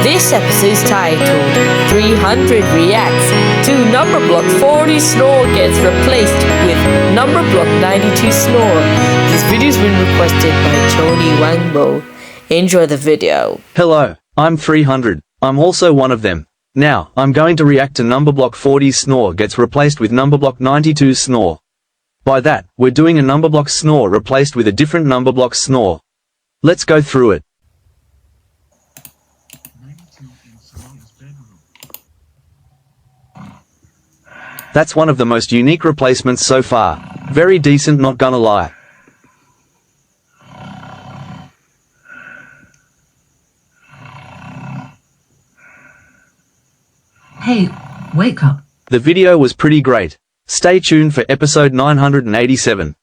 This episode is titled 300 Reacts to Numberblock 40's snore gets replaced with Numberblock 92's snore. This video's been requested by Tony Wangbo. Enjoy the video. Hello, I'm 300. I'm also one of them. Now, I'm going to react to Numberblock 40's snore gets replaced with Numberblock 92's snore. By that, we're doing a Numberblock snore replaced with a different Numberblock snore. Let's go through it. That's one of the most unique replacements so far. Very decent, not gonna lie. Hey, wake up. The video was pretty great. Stay tuned for episode 987.